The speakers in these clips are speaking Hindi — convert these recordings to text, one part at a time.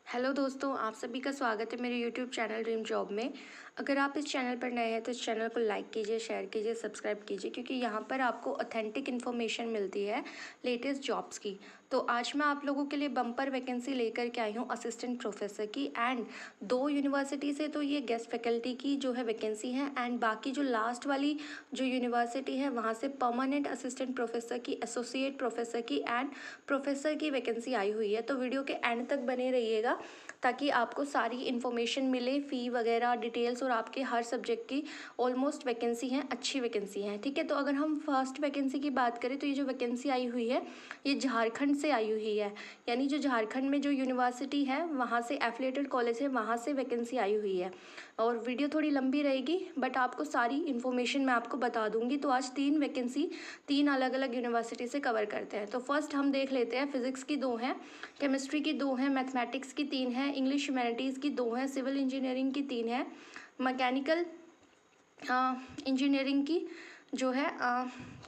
हेलो दोस्तों, आप सभी का स्वागत है मेरे यूट्यूब चैनल ड्रीम जॉब में। अगर आप इस चैनल पर नए हैं तो इस चैनल को लाइक कीजिए, शेयर कीजिए, सब्सक्राइब कीजिए, क्योंकि यहाँ पर आपको ऑथेंटिक इन्फॉर्मेशन मिलती है लेटेस्ट जॉब्स की। तो आज मैं आप लोगों के लिए बम्पर वैकेंसी लेकर के आई हूँ असिस्टेंट प्रोफेसर की। एंड 2 यूनिवर्सिटी से तो ये गेस्ट फैकल्टी की जो है वैकेंसी है, एंड बाकी जो लास्ट वाली जो यूनिवर्सिटी है वहाँ से परमानेंट असिस्टेंट प्रोफेसर की, एसोसिएट प्रोफेसर की एंड प्रोफेसर की वैकेंसी आई हुई है। तो वीडियो के एंड तक बने रहिएगा ताकि आपको सारी इन्फॉर्मेशन मिले, फ़ी वगैरह डिटेल्स, और आपके हर सब्जेक्ट की ऑलमोस्ट वैकेंसी हैं, अच्छी वैकेंसी हैं। ठीक है, तो अगर हम फर्स्ट वैकेंसी की बात करें तो ये जो वैकेंसी आई हुई है ये झारखंड से आई हुई है। यानी जो झारखंड में जो यूनिवर्सिटी है वहाँ से एफिलिएटेड कॉलेज है, वहाँ से वैकेंसी आई हुई है। और वीडियो थोड़ी लंबी रहेगी बट आपको सारी इन्फॉर्मेशन मैं आपको बता दूंगी। तो आज 3 वैकेंसी 3 अलग अलग यूनिवर्सिटी से कवर करते हैं। तो फर्स्ट हम देख लेते हैं, फिज़िक्स की 2 हैं, केमिस्ट्री की 2 हैं, मैथमेटिक्स की 3 हैं, इंग्लिश ह्यूमैनिटीज़ की 2 हैं, सिविल इंजीनियरिंग की 3 है, मैकेनिकल इंजीनियरिंग की जो है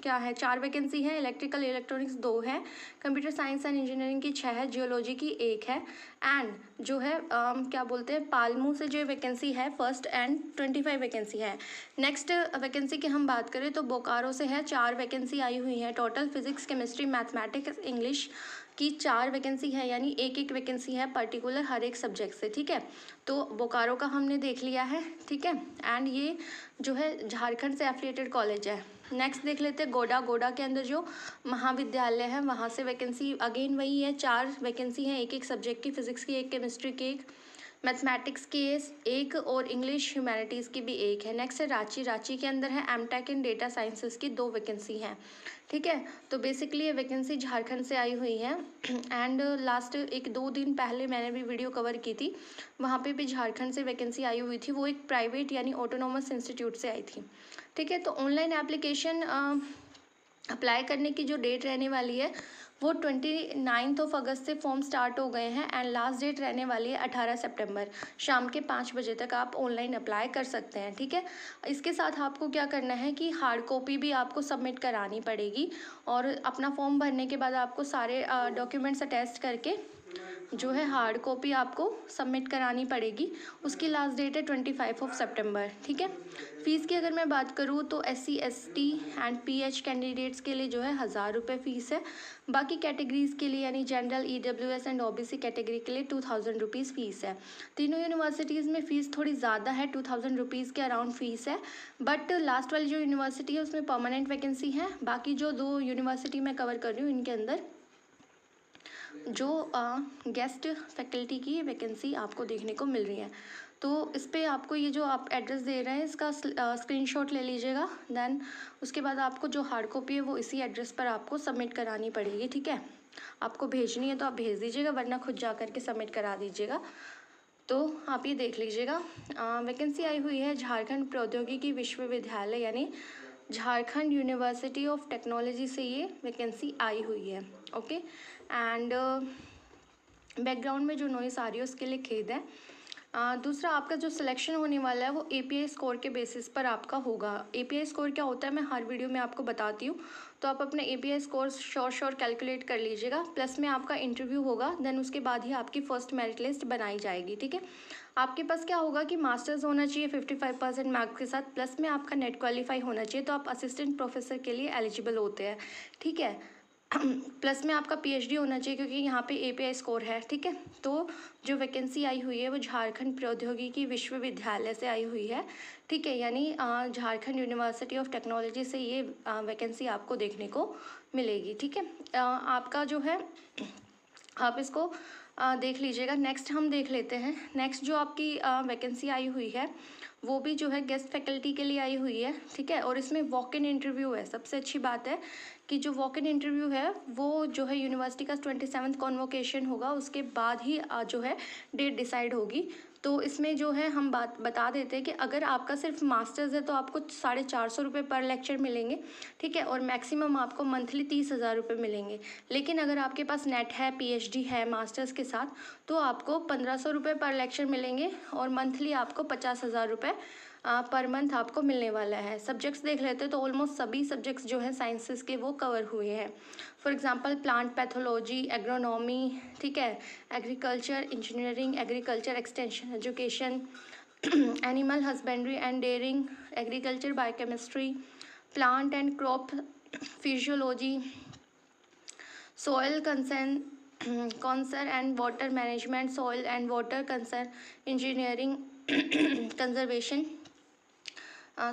क्या है 4 वैकेंसी है, इलेक्ट्रिकल इलेक्ट्रॉनिक्स 2 है, कंप्यूटर साइंस एंड इंजीनियरिंग की 6 है, जियोलॉजी की 1 है। एंड जो है क्या बोलते हैं, पालमू से जो वैकेंसी है फर्स्ट एंड 25 वैकेंसी है। नेक्स्ट वैकेंसी की हम बात करें तो बोकारो से है, 4 वैकेंसी आई हुई हैं total, physics chemistry mathematics English की 4 वैकेंसी है, यानी एक एक वैकेंसी है पर्टिकुलर हर एक सब्जेक्ट से। ठीक है, तो बोकारो का हमने देख लिया है। ठीक है, एंड ये जो है झारखंड से एफिलिएटेड कॉलेज है। नेक्स्ट देख लेते हैं गोडा के अंदर जो महाविद्यालय है वहाँ से वैकेंसी अगेन वही है, 4 वैकेंसी हैं एक एक सब्जेक्ट की, फिजिक्स की 1, केमिस्ट्री की 1, मैथमेटिक्स की 1 और इंग्लिश ह्यूमैनिटीज़ की भी 1 है। नेक्स्ट है रांची के अंदर है एमटेक इन डेटा साइंसेस की 2 वैकेंसी हैं। ठीक है, तो बेसिकली ये वैकेंसी झारखंड से आई हुई है। एंड लास्ट 1-2 दिन पहले मैंने भी वीडियो कवर की थी, वहाँ पे भी झारखंड से वैकेंसी आई हुई थी, वो एक प्राइवेट यानी ऑटोनोमस इंस्टीट्यूट से आई थी। ठीक है, तो ऑनलाइन एप्लीकेशन अप्लाई करने की जो डेट रहने वाली है वो 29 अगस्त से फॉर्म स्टार्ट हो गए हैं, एंड लास्ट डेट रहने वाली है 18 सितंबर शाम के 5 बजे तक आप ऑनलाइन अप्लाई कर सकते हैं। ठीक है, इसके साथ आपको क्या करना है कि हार्ड कॉपी भी आपको सबमिट करानी पड़ेगी, और अपना फॉर्म भरने के बाद आपको सारे डॉक्यूमेंट्स अटैच करके जो है हार्ड कॉपी आपको सबमिट करानी पड़ेगी। उसकी लास्ट डेट है 25 सितंबर। ठीक है, फ़ीस की अगर मैं बात करूँ तो SC ST and PH candidates के लिए जो है 1000 रुपये फ़ीस है। बाकी कैटेगरीज़ के लिए यानी general EWS and OBC category के लिए 2000 रुपीज़ फ़ीस है। तीनों यूनिवर्सिटीज़ में फ़ीस थोड़ी ज़्यादा है, 2000 रुपीज़ के अराउंड फ़ीस है। बट लास्ट वाली जो यूनिवर्सिटी है उसमें परमानेंट वैकेंसी है। बाकी जो 2 यूनिवर्सिटी मैं कवर कर रही हूँ इनके अंदर जो गेस्ट फैकल्टी की वैकेंसी आपको देखने को मिल रही है। तो इस पर आपको ये जो आप एड्रेस दे रहे हैं इसका स्क्रीनशॉट ले लीजिएगा। देन उसके बाद आपको जो हार्ड कॉपी है वो इसी एड्रेस पर आपको सबमिट करानी पड़ेगी। ठीक है, आपको भेजनी है तो आप भेज दीजिएगा, वरना खुद जा कर के सबमिट करा दीजिएगा। तो आप ये देख लीजिएगा, वैकेंसी आई हुई है झारखंड प्रौद्योगिकी विश्वविद्यालय यानी झारखंड यूनिवर्सिटी ऑफ टेक्नोलॉजी से ये वैकेंसी आई हुई है। ओके, एंड बैकग्राउंड में जो नॉइस आ रही है उसके लिए खेद है। दूसरा, आपका जो सिलेक्शन होने वाला है वो API स्कोर के बेसिस पर आपका होगा। API स्कोर क्या होता है मैं हर वीडियो में आपको बताती हूँ, तो आप अपने API स्कोर श्योर कैलकुलेट कर लीजिएगा। प्लस में आपका इंटरव्यू होगा, देन उसके बाद ही आपकी फर्स्ट मेरिट लिस्ट बनाई जाएगी। ठीक है, आपके पास क्या होगा कि मास्टर्स होना चाहिए 55% मार्क्स के साथ, प्लस में आपका नेट क्वालिफाई होना चाहिए, तो आप असिस्टेंट प्रोफेसर के लिए एलिजिबल होते हैं। ठीक है, प्लस में आपका PhD होना चाहिए क्योंकि यहाँ पे API स्कोर है। ठीक है, तो जो वैकेंसी आई हुई है वो झारखंड प्रौद्योगिकी विश्वविद्यालय से आई हुई है। ठीक है, यानी झारखंड यूनिवर्सिटी ऑफ टेक्नोलॉजी से ये वैकेंसी आपको देखने को मिलेगी। ठीक है, आपका जो है आप इसको देख लीजिएगा। नेक्स्ट हम देख लेते हैं, नेक्स्ट जो आपकी वैकेंसी आई हुई है वो भी जो है गेस्ट फैकल्टी के लिए आई हुई है। ठीक है, और इसमें वॉक इन इंटरव्यू है। सबसे अच्छी बात है कि जो वॉक इन इंटरव्यू है वो जो है यूनिवर्सिटी का 27th कॉन्वोकेशन होगा, उसके बाद ही जो है डेट डिसाइड होगी। तो इसमें जो है हम बात बता देते हैं कि अगर आपका सिर्फ मास्टर्स है तो आपको 450 रुपये पर लेक्चर मिलेंगे। ठीक है, और मैक्सिमम आपको मंथली 30,000 रुपये मिलेंगे। लेकिन अगर आपके पास नेट है, PhD है मास्टर्स के साथ, तो आपको 1500 रुपये पर लेक्चर मिलेंगे और मंथली आपको 50,000 रुपये पर मंथ आपको मिलने वाला है। सब्जेक्ट्स देख लेते हैं तो ऑलमोस्ट सभी सब्जेक्ट्स जो हैं साइंसेस के वो कवर हुए हैं। For example plant pathology, agronomy, ठीक है, agriculture engineering, agriculture extension education, animal husbandry and dairying, agriculture biochemistry, plant and crop physiology, soil concern and water management, soil and water concern engineering, conservation,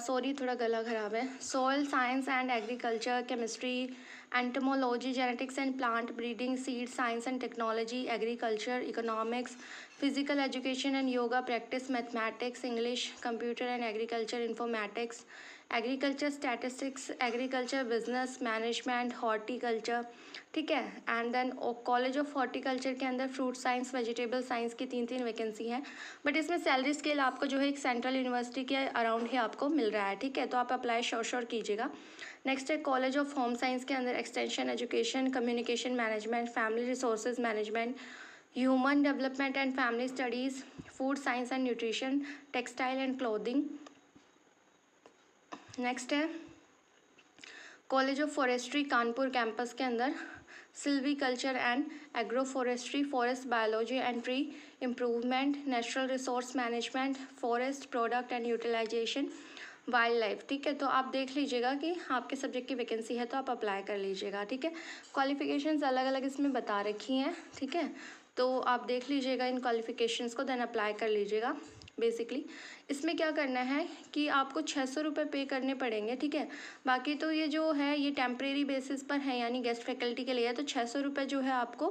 sorry थोड़ा गला ख़राब है, soil science and agriculture, chemistry, entomology, genetics and plant breeding, seed science and technology, agriculture, economics, physical education and yoga practice, mathematics, English, computer and agriculture informatics, agriculture statistics, agriculture business management, horticulture, ठीक है। And then college of horticulture के अंदर फ्रूट साइंस, वेजिटेबल साइंस की 3 वैकेंसी हैं, बट इसमें सैलरी स्केल आपको जो है एक सेंट्रल यूनिवर्सिटी के अराउंड ही आपको मिल रहा है, ठीक है। तो आप अप्लाई श्योर कीजिएगा। नेक्स्ट है कॉलेज ऑफ होम साइंस के अंदर extension education, communication management, family resources management, human development and family studies, food science and nutrition, textile and clothing. Next है college of forestry Kanpur campus के अंदर silviculture and agro forestry, forest biology and tree improvement, natural resource management, forest product and utilisation, wild life, ठीक है। तो आप देख लीजिएगा कि आपके सब्जेक्ट की वैकेंसी है तो आप अप्लाई कर लीजिएगा, ठीक है। क्वालिफिकेशंस अलग अलग इसमें बता रखी हैं, ठीक है। तो आप देख लीजिएगा इन क्वालिफिकेशंस को, देन अप्लाई कर लीजिएगा। बेसिकली इसमें क्या करना है कि आपको 600 रुपये पे करने पड़ेंगे, ठीक है। बाकी तो ये जो है ये टेम्परेरी बेसिस पर है, यानी गेस्ट फैकल्टी के लिए है, तो 600 रुपये जो है आपको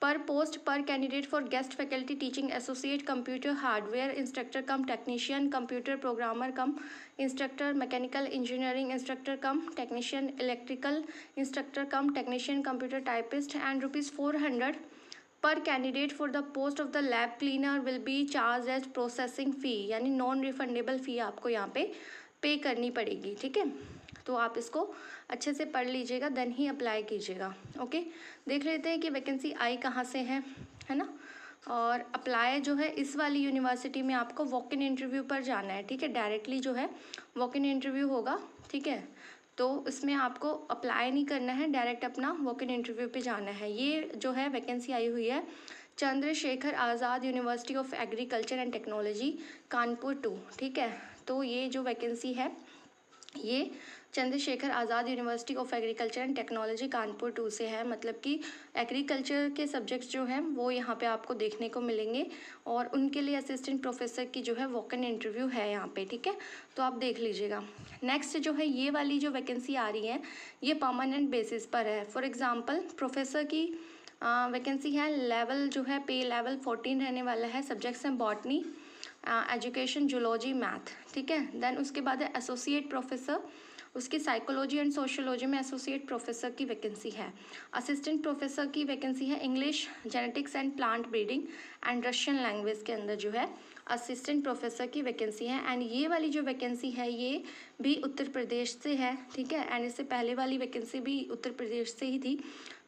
per post per candidate for guest faculty teaching associate, computer hardware instructor cum technician, computer programmer cum instructor, mechanical engineering instructor cum technician, electrical instructor cum technician, computer typist and ₹400 per candidate for the post of the lab cleaner will be charge as processing fee, यानी नॉन रिफंडेबल फ़ी आपको यहाँ पे करनी पड़ेगी, ठीक है। तो आप इसको अच्छे से पढ़ लीजिएगा, देन ही अप्लाई कीजिएगा। ओके, देख लेते हैं कि वैकेंसी आई कहाँ से है ना। और अप्लाई जो है इस वाली यूनिवर्सिटी में आपको वॉक इन इंटरव्यू पर जाना है, ठीक है। डायरेक्टली जो है वॉक इन इंटरव्यू होगा, ठीक है। तो इसमें आपको अप्लाई नहीं करना है, डायरेक्ट अपना वॉक इन इंटरव्यू पे जाना है। ये जो है वैकेंसी आई हुई है Chandrashekhar Azad university of agriculture and technology Kanpur 2, ठीक है। तो ये जो वैकेंसी है ये Chandrashekhar Azad university of agriculture and technology Kanpur 2 से है, मतलब कि एग्रीकल्चर के सब्जेक्ट्स जो हैं वो यहाँ पे आपको देखने को मिलेंगे और उनके लिए असिस्टेंट प्रोफेसर की जो है वॉक इन इंटरव्यू है यहाँ पे, ठीक है। तो आप देख लीजिएगा। नेक्स्ट जो है ये वाली जो वैकेंसी आ रही है ये परमानेंट बेसिस पर है। फॉर एग्ज़ाम्पल प्रोफेसर की वैकेंसी है, लेवल जो है पे लेवल 14 रहने वाला है, सब्जेक्ट्स हैं बॉटनी, एजुकेशन, जूलॉजी, मैथ, ठीक है। देन उसके बाद है एसोसिएट प्रोफेसर, उसकी साइकोलॉजी एंड सोशियोलॉजी में एसोसिएट प्रोफेसर की वैकेंसी है। असिस्टेंट प्रोफेसर की वैकेंसी है English, genetics and plant breeding and Russian language के अंदर जो है असिस्टेंट प्रोफेसर की वैकेंसी है। एंड ये वाली जो वैकेंसी है ये भी उत्तर प्रदेश से है, ठीक है। एंड इससे पहले वाली वैकेंसी भी उत्तर प्रदेश से ही थी,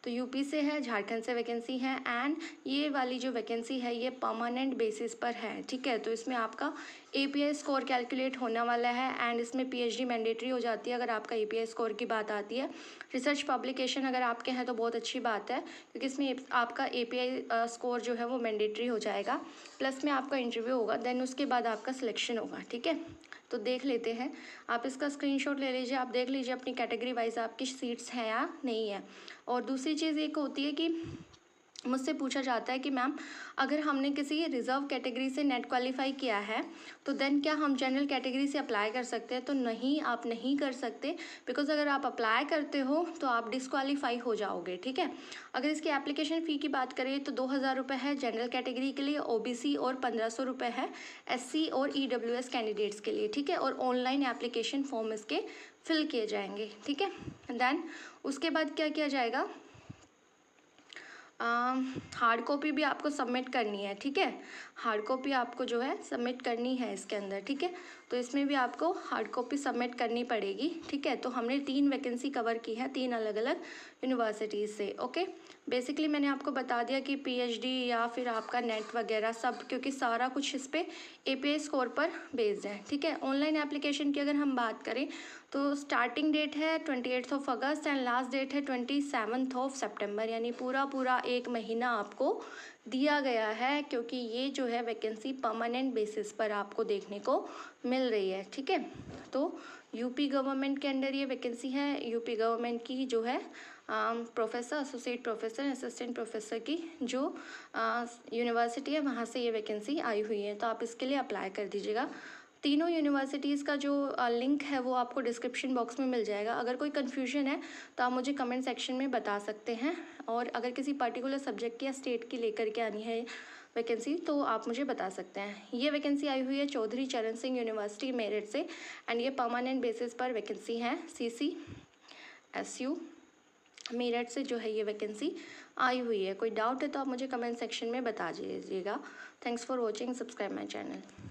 तो यूपी से है, झारखंड से वैकेंसी है। एंड ये वाली जो वैकेंसी है ये परमानेंट बेसिस पर है, ठीक है। तो इसमें आपका API स्कोर कैलकुलेट होने वाला है एंड इसमें PhD मैंडेटरी हो जाती है अगर आपका API स्कोर की बात आती है। रिसर्च पब्लिकेशन अगर आपके हैं तो बहुत अच्छी बात है, क्योंकि इसमें आपका API स्कोर जो है वो मैंडेटरी हो जाएगा, प्लस में आपका इंटरव्यू होगा, देन उसके बाद आपका सिलेक्शन होगा, ठीक है। तो देख लेते हैं, आप इसका स्क्रीनशॉट ले लीजिए, आप देख लीजिए अपनी कैटेगरी वाइज आपकी सीट्स हैं या नहीं है। और दूसरी चीज़ एक होती है कि मुझसे पूछा जाता है कि मैम अगर हमने किसी रिज़र्व कैटेगरी से नेट क्वालिफाई किया है तो देन क्या हम जनरल कैटेगरी से अप्लाई कर सकते हैं। तो नहीं, आप नहीं कर सकते, बिकॉज अगर आप अप्लाई करते हो तो आप डिस्क्वालीफाई हो जाओगे, ठीक है। अगर इसकी एप्लीकेशन फ़ी की बात करें तो 2000 रुपये है जनरल कैटेगरी के लिए, OBC, और 1500 रुपये है SC और EWS कैंडिडेट्स के लिए, ठीक है। और ऑनलाइन एप्लीकेशन फॉर्म इसके फिल किए जाएंगे, ठीक है। देन उसके बाद क्या किया जाएगा, हार्ड कॉपी भी आपको सबमिट करनी है, ठीक है। हार्ड कॉपी आपको जो है सबमिट करनी है इसके अंदर, ठीक है। तो इसमें भी आपको हार्ड कॉपी सबमिट करनी पड़ेगी, ठीक है। तो हमने 3 वैकेंसी कवर की है, 3 अलग अलग यूनिवर्सिटीज़ से। ओके, बेसिकली मैंने आपको बता दिया कि पीएचडी या फिर आपका नेट वगैरह सब, क्योंकि सारा कुछ इस पे एपीआई स्कोर पर बेस्ड है। ठीक है, ऑनलाइन एप्लीकेशन की अगर हम बात करें तो स्टार्टिंग डेट है 28 अगस्त एंड लास्ट डेट है 27 सितंबर, यानी पूरा एक महीना आपको दिया गया है, क्योंकि ये जो है वैकेंसी परमानेंट बेसिस पर आपको देखने को मिल रही है। ठीक है, तो यूपी गवर्नमेंट के अंडर ये वैकेंसी है। यूपी गवर्नमेंट की जो है professor, associate professor, assistant professor की जो यूनिवर्सिटी है वहाँ से ये वैकेंसी आई हुई है, तो आप इसके लिए अप्लाई कर दीजिएगा। तीनों यूनिवर्सिटीज़ का जो लिंक है वो आपको डिस्क्रिप्शन बॉक्स में मिल जाएगा। अगर कोई कन्फ्यूजन है तो आप मुझे कमेंट सेक्शन में बता सकते हैं, और अगर किसी पर्टिकुलर सब्जेक्ट या स्टेट की लेकर के आनी है वैकेंसी तो आप मुझे बता सकते हैं। ये वैकेंसी आई हुई है चौधरी चरण सिंह यूनिवर्सिटी मेरठ से, एंड ये परमानेंट बेसिस पर वैकेंसी है। CCSU मेरठ से जो है ये वैकेंसी आई हुई है। कोई डाउट है तो आप मुझे कमेंट सेक्शन में बता दीजिएगा। Thanks for watching, subscribe my channel.